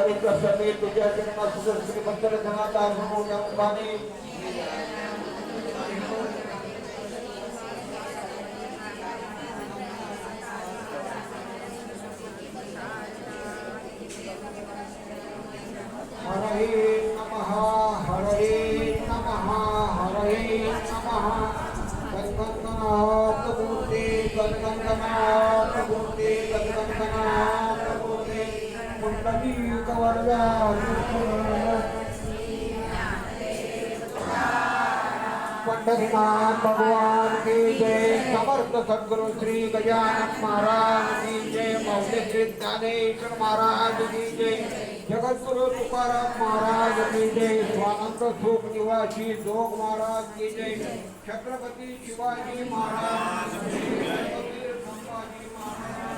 गरिद्र समेत तुझ्या जन्म सुदर्शन मंत्र धनाता मोठ्या मुखाने हरे नमः हरे नमः हरे नमः गणगणनाथ मूर्ति गणगणनाथ मूर्ति गणगणनाथ मूर्ति कुंडली कवरदा पंढरीनाथ भगवान की जय समर्थ सद्गुरु श्री गजानन महाराज की जय मौल्य श्री ज्ञानेश्वर महाराज की जय जगतगुरु तुकाराम महाराज की जय स्वानंद सुख निवासी जोग महाराज की जय छत्रपति शिवाजी महाराज की जय Chhatrapati Sambhaji Maharaj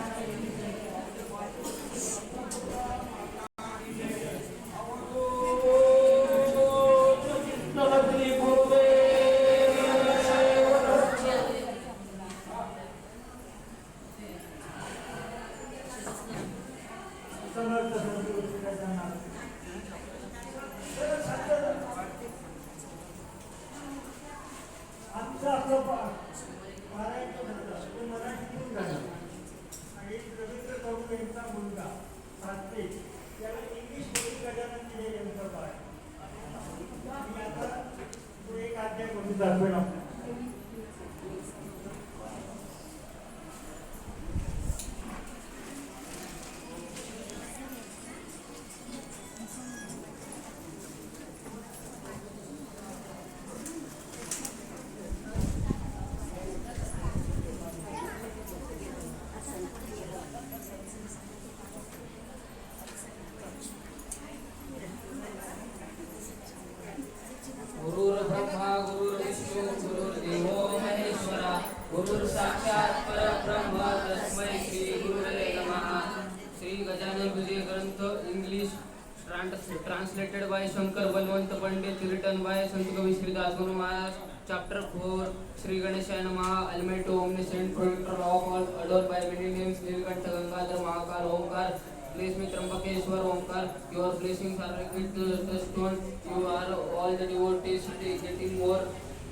Translated by Shankar Balwant Pandit, written by Sant Kavi Sridas Guru Maharaj. Chapter 4, Sri Ganeshaya Namaha, Almighty Omniscient, Protector of all, adored by many names, Nilkantha Gangadhar Mahakal Omkar. Bless me Trambakeshwar Omkar, your blessings are like the stone, you are all the devotees getting more.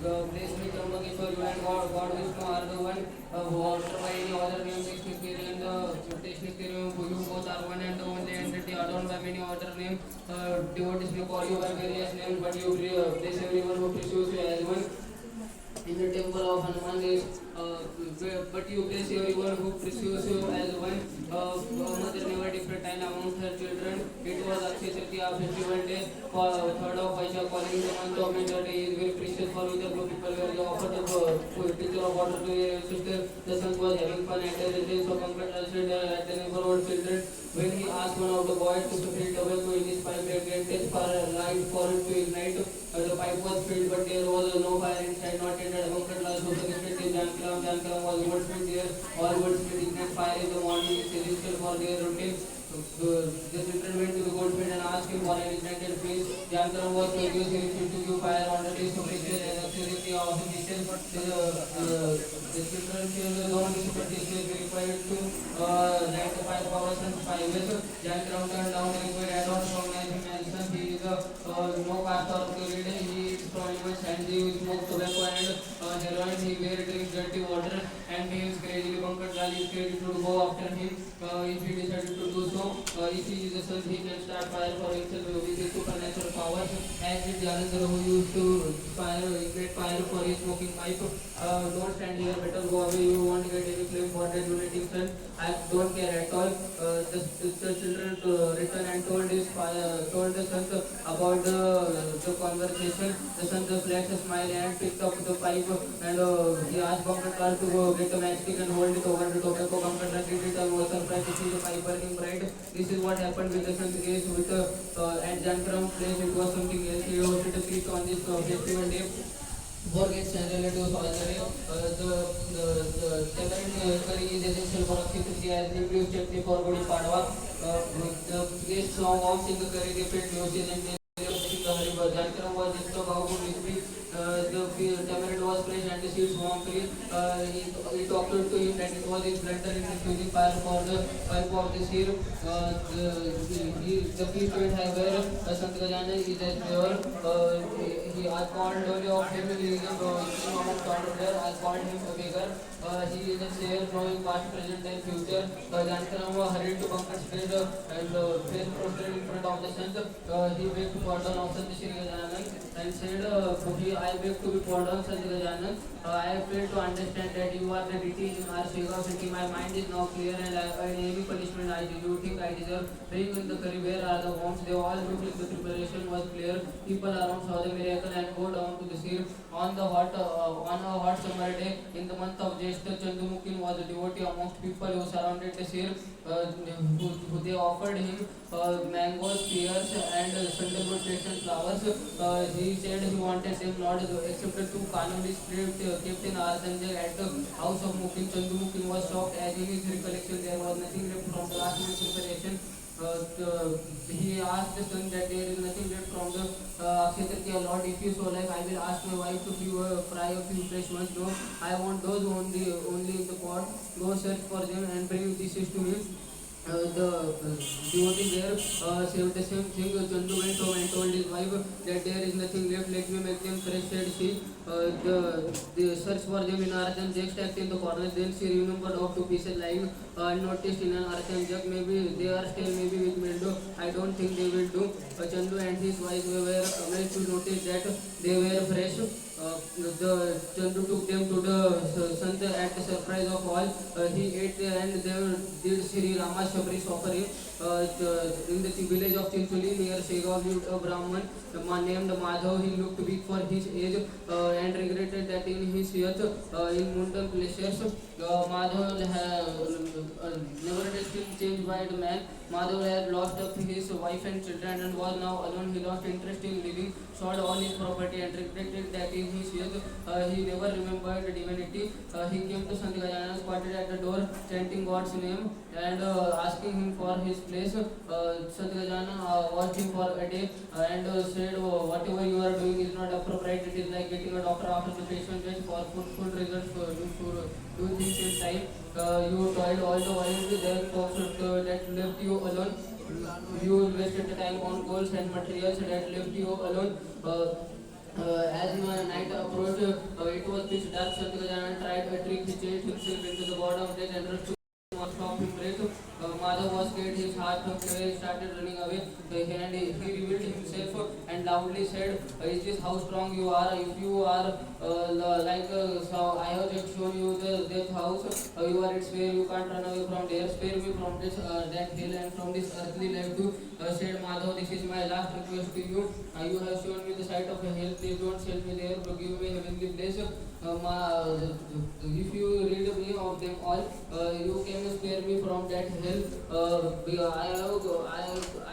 Bless me Trambakeshwar, you and God Vishnu are the one, water by any other name, Vishnu and the Vishnu, you both are one and the only entity, adorned by many other names. Devotees may call you by various names, but you bless everyone who pursues you as one. In the temple of Hanuman is, but you bless everyone who pursues you as one. Mother never different time among her children. It was Akshaya Tritiya festival day, third of Vaishak, calling the month of winter day is very precious for the group people where they offer the pitcher of water to your sister. The son was having fun at the residence of Uncle Trusted at the neighborhood children. When he asked one of the boys to fill double to in his pipe, they granted for a light for it to ignite. The pipe was filled, but there was no fire inside, not yet. Uncle Trusted was the Jankaram was woodsmith there. All woodsmith ignite fire in the morning is essential for their routine. The children went to the goldsmith and asked him for an ignited piece. Jankaram was produced to give fire on the days of precious and auxiliary of the details, but the children feel the long superstition is required to light the fire powers and fire vessel. Jankaram turned down the required add-on from Nelson. He is no caste or creed. He is from Immense and he smokes tobacco and heroin. He wears drinks dirty water and he is crazily bunkered. Gali is crazy to go after him if he decided to do so. If he is a son, he can start fire for himself with his supernatural powers. As did Janandar, who used to ignite fire for his smoking pipe. Don't stand here, better go away. You won't get any flame for that lunatic son. I don't care at all. The children returned and told the son about the conversation. The son flashed a smile and picked up the pipe and he asked Pankaj to get a matchstick and hold it over the tobacco. Pankaj did it and was surprised to see the pipe burning bright. This is what happened with the son's case with at Jankaram place. It was something else. He hosted a feast on this festival day. For guests and relatives all the day. The tamarind curry is essential for Akshaya Tritiya as the blue chutney for Gudi Padwa. The guests saw warm in the curry, they felt lotion and Jankaram was just about to receive. The tamarind was was fresh and the seeds warm free. It occurred to him that it was his blunder in refusing fire for the pipe of the seer. The feast went where Sant Gajanan is as pure. I called only of him, he is among there. I called him a beggar. He is a seer knowing past, present and future. Jankaram hurried to Pankaj Stage and face prostrate in front of the Sant. He begged pardon of Sant Shri Gajanan and said, I beg to be pardoned, Sant Gajanan. I fail to understand that you are the deity in our Shiva city. My mind is now clear and any punishment I do think I deserve. Bring in the curry, where are the worms? They all look like the preparation was clear. People around saw the miracle and go down to the sea. On a hot summer day in the month of Jeshta, Chandumukin was a devotee amongst people who surrounded the seer. They offered him mangoes, pears, and sandalwood dates and flowers. He said he wanted them not accepted to Kanuli kept in Arthanjal at the house of Mukin. Chandumukin was shocked as in his recollection there was nothing left from the last month's preparation. He asked the son that there is nothing left from the Kshetriya Lord. If you so like, I will ask my wife to fry a few fresh ones. No, I want those only in the pot. Go search for them and bring dishes to me. The devotee there said the same thing. Chandu went home and told his wife that there is nothing left, let me make them fresh, said she. The search for them in Arthan jug stacked in the corner. Then she remembered of two pieces lying unnoticed in an Arthan jug. Maybe they are still, maybe with mildew. I don't think they will do. Chandu and his wife were amazed to notice that they were fresh. The Chandu took them to the Sant at the surprise of all. He ate and they did Sri Rama Shabri offering. In the village of Chinchuli near Segav lived a Brahman named Madhav. He looked big for his age and regretted that in his youth in Mundan pleasures. Madhav never still changed by the man. Madhav had lost up his wife and children and was now alone. He lost interest in living, sold all his property and regretted that in his youth he never remembered divinity. He came to Sant Gajanan, squatted at the door, chanting God's name and asking him for his place. Sant Gajanan watched him for a day and said, whatever you are doing is not appropriate. It is like getting a doctor after the patient just for full results. Do things in time. You toiled all the while, then folks that left you alone. You wasted the time on goals and materials that left you alone. As night approached, it was pitch dark. Sant Gajanan tried a trick. He changed himself into the god of death and rushed to stop him break. Madhav was scared, his heart started running away, and he revealed himself and loudly said, is this how strong you are? If you are so I have just shown you the death house, you are its spare, you can't run away from there. Spare me from this that hill and from this earthly life too, said Madhav. This is my last request to you. You have shown me the sight of a hell, please don't sell me there, to give me a heavenly place. If you rid me of them all, you can spare me from that hell.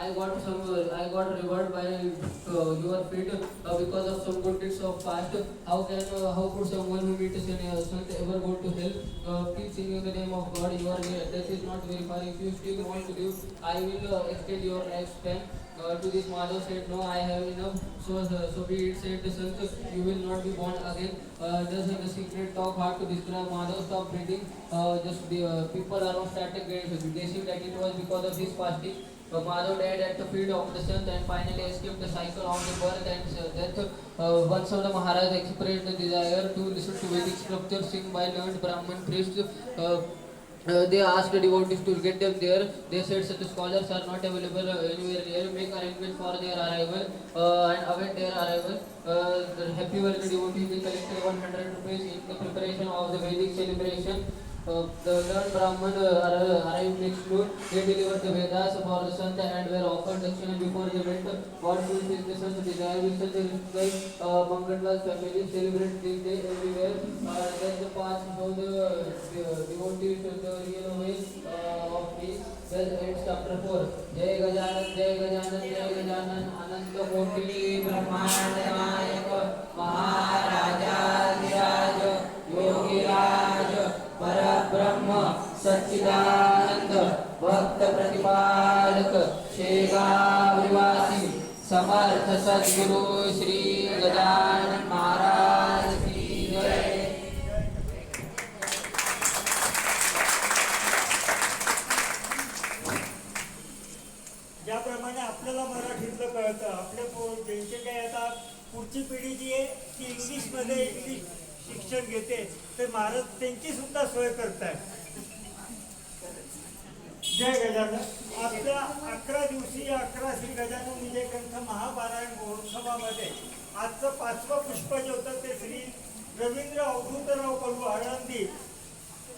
I got reward by your feet because of some good deeds of past. How could someone who meets a sant ever go to hell? Keep singing the name of God. Your death is not very far. If you still want to live, I will extend your lifespan. To this Madhav said, no, I have enough. So be it, said the Sant, you will not be born again. Does the secret talk hard to describe? Madhav stopped breathing. Just the people around started guessing that it was because of his fasting. Madhav died at the feet of the Sant and finally escaped the cycle of the birth and death. Once of the Maharaj expressed the desire to listen to Vedic scripture sing by learned Brahman priests. They asked the devotees to get them there. They said such scholars are not available anywhere near. Make arrangements for their arrival and await their arrival. The happy were the devotees. They collected 100 rupees in the preparation of the Vedic celebration. The learned Brahman arrived next noon. They delivered the Vedas for the Sant and were offered dakshina before they went. God fulfilled the Sant's desire with such a respect. Mangalwal family celebrate this day everywhere. Then the past show the devotees the real way of peace. Thus ends chapter 4. Jai Gajanan, Jai Gajanan, Jai Gajanan, Ananta Koti Brahmanda Nayak Maharaja Dhiraj Yogi Raj Parabrahma Satchidanand Bhakta Pratipalak Shegavriwasi Samartha Sadguru Shri Gajanan Maharaj Ki Jai. इंग्लिशमध्ये English शिक्षण घेते तर महाराज त्यांची सुद्धा सोय करतायत. जय गजानन. आपल्या 11 दिवशी 11 श्री गजानन निजग्रंथ महापारायण महोत्सवामध्ये आजचं 5वं पुष्प जे होतं ते श्री रवींद्र अवधूतराव कडू आळंदी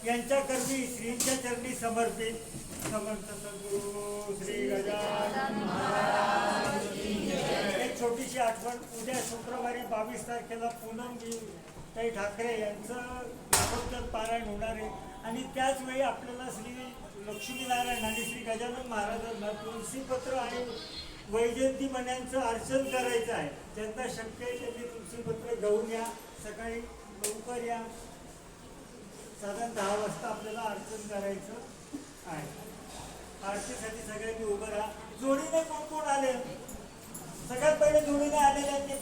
यांच्याकरवी श्रींच्या चरणी समर्पित. समर्थ सद्गुरू श्री गजानन महाराज की जय. एक छोटीशी आठवण, उद्या शुक्रवारी 22 तारखेला पूनमताई ठाकरे यांचं भागवत पारायण होणार आहे आणि त्याचवेळी आपल्याला श्री लक्ष्मीनारायण आणि श्री गजानन महाराजांना तुलसीपत्र आणि वैजयंती मण्यांचं अर्चन करायचं आहे. ज्यांना शक्य आहे त्यांनी तुलसीपत्र घेऊन या. सकाळी लवकर या. साधारण 10 वाजता आपल्याला अर्चन करायचं आहे. आरतीसाठी सगळ्यांनी उभं राहा. जोडीने कोण कोण आले? सगळ्यात पहिले जोडीने आलेल्यांनी